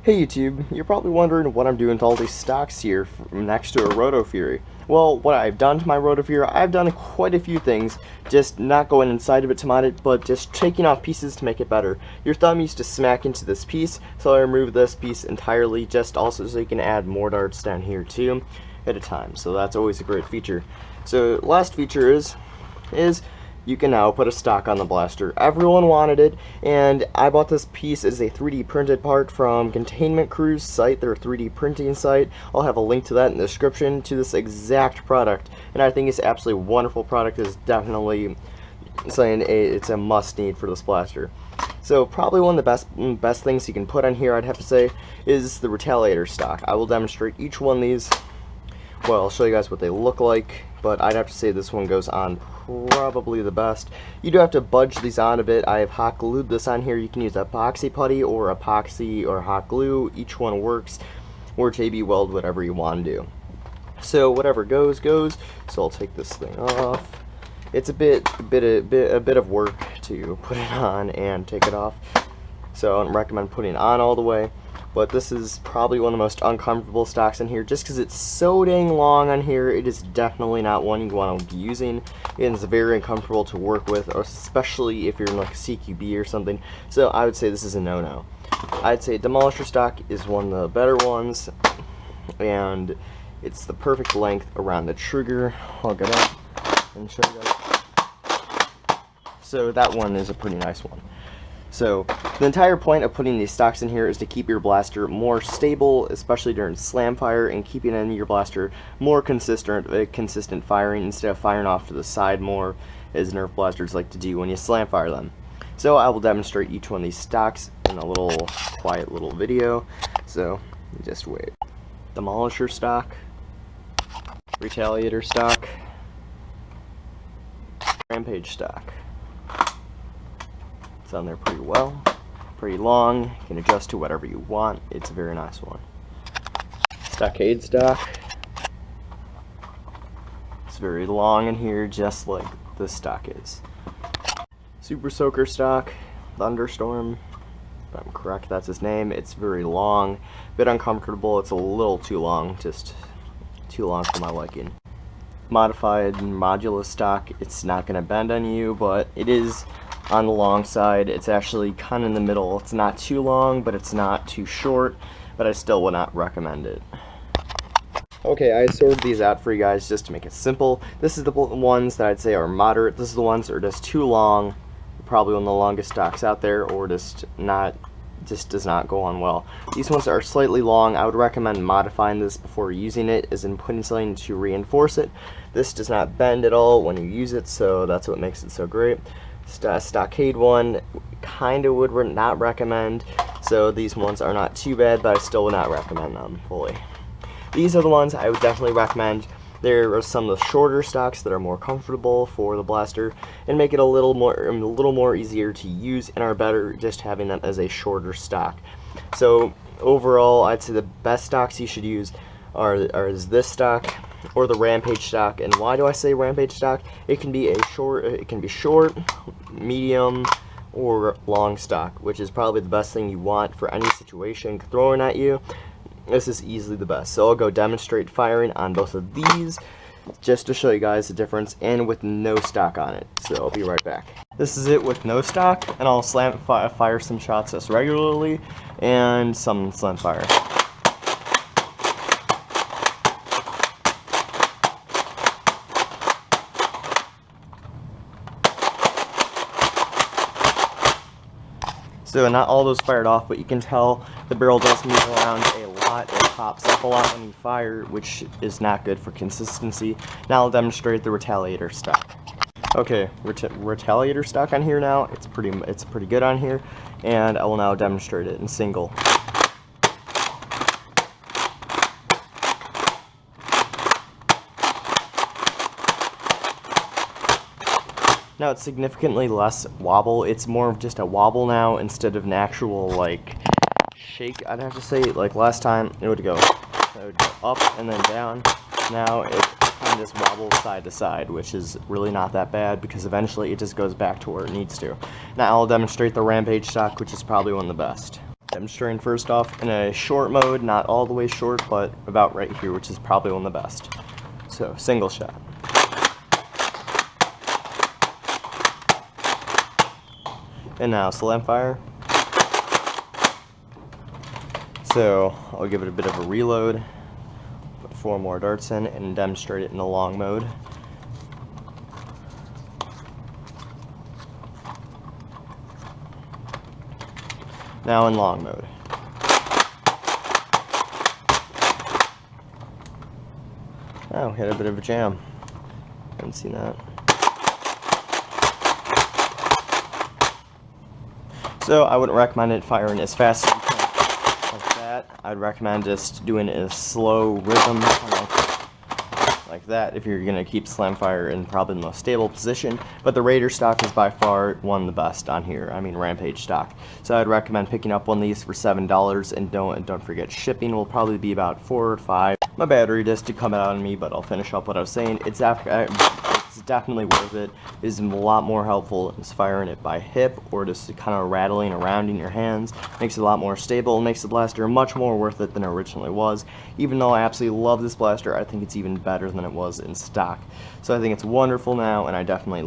Hey YouTube, you're probably wondering what I'm doing to all these stocks here next to a Rotofury. Well, what I've done to my Rotofury, I've done quite a few things, just not going inside of it to mod it, but just taking off pieces to make it better. Your thumb used to smack into this piece, so I removed this piece entirely, just also so you can add more darts down here too at a time, so that's always a great feature. So last feature is you can now put a stock on the blaster. Everyone wanted it, and I bought this piece as a 3D printed part from Containment Crew's site, their 3D printing site. I'll have a link to that in the description to this exact product, and I think it's an absolutely wonderful product. It's definitely saying it's a must need for this blaster. So probably one of the best things you can put on here, I'd have to say, is the Retaliator stock. I will demonstrate each one of these. Well, I'll show you guys what they look like, but I'd have to say this one goes on probably the best. You do have to budge these on a bit. I have hot glued this on here. You can use epoxy putty or epoxy or hot glue. Each one works, or JB Weld, whatever you want to do. So whatever goes, goes. So I'll take this thing off. It's a bit of work to put it on and take it off, so I don't recommend putting it on all the way. But this is probably one of the most uncomfortable stocks in here, just because it's so dang long on here. It is definitely not one you want to be using. It is very uncomfortable to work with, especially if you're in like a CQB or something. So I would say this is a no-no. I'd say Demolisher stock is one of the better ones, and it's the perfect length around the trigger. I'll get up and show you guys. So that one is a pretty nice one. So the entire point of putting these stocks in here is to keep your blaster more stable, especially during slam fire, and keeping in your blaster more consistent firing instead of firing off to the side more, as Nerf blasters like to do when you slam fire them. So I will demonstrate each one of these stocks in a little quiet little video, so just wait. Demolisher stock, Retaliator stock, Rampage stock. It's on there pretty well, pretty long. You can adjust to whatever you want. It's a very nice one. Stockade stock. It's very long in here, just like this stock is. Super Soaker stock, Thunderstorm, if I'm correct, that's his name. It's very long, a bit uncomfortable. It's a little too long, just too long for my liking. Modified Modulus stock. It's not going to bend on you, but it is on the long side. It's actually kind of in the middle. It's not too long, but it's not too short, but I still would not recommend it. Okay, I sorted these out for you guys just to make it simple. This is the ones that I'd say are moderate. This is the ones that are just too long, probably one of the longest stocks out there, or just does not go on well. These ones are slightly long. I would recommend modifying this before using it, as in putting something to reinforce it. This does not bend at all when you use it, so that's what makes it so great. Stockade one, kind of would not recommend, so these ones are not too bad, but I still would not recommend them fully. These are the ones I would definitely recommend. There are some of the shorter stocks that are more comfortable for the blaster and make it a little more easier to use and are better just having them as a shorter stock. So overall, I'd say the best stocks you should use is this stock or the Rampage stock. And why do I say Rampage stock? It can be short, medium, or long stock, which is probably the best thing you want for any situation thrown at you. This is easily the best. So I'll go demonstrate firing on both of these just to show you guys the difference, and with no stock on it. So I'll be right back. This is it with no stock, and I'll fire some shots as regularly and some slam fire. So not all those fired off, but you can tell the barrel does move around a lot. It pops up a lot when you fire, which is not good for consistency. Now I'll demonstrate the Retaliator stock. Okay, Retaliator stock on here now. It's pretty good on here, and I will now demonstrate it in single. Now it's significantly less wobble. It's more of just a wobble now instead of an actual like shake. I'd have to say, like last time it would go up and then down. Now it kind and just wobble side to side, which is really not that bad because eventually it just goes back to where it needs to. Now I'll demonstrate the Rampage stock, which is probably one of the best. Demonstrating first off in a short mode, not all the way short, but about right here, which is probably one of the best. So, single shot. And now slam fire. So, I'll give it a bit of a reload, put 4 more darts in, and demonstrate it in the long mode. Now in long mode. Oh, hit a bit of a jam. Haven't seen that. So I wouldn't recommend it firing as fast as you can like that. I'd recommend just doing a slow rhythm, like that, if you're going to keep slam fire in probably the most stable position. But the Raider stock is by far one of the best on here. I mean Rampage stock. So I'd recommend picking up one of these for $7, and don't forget shipping will probably be about $4 or $5. My battery just to come out on me, but I'll finish up what I was saying. It's definitely worth it. It is a lot more helpful in firing it by hip or just kind of rattling around in your hands. Makes it a lot more stable, makes the blaster much more worth it than it originally was. Even though I absolutely love this blaster, I think it's even better than it was in stock. So I think it's wonderful now, and I definitely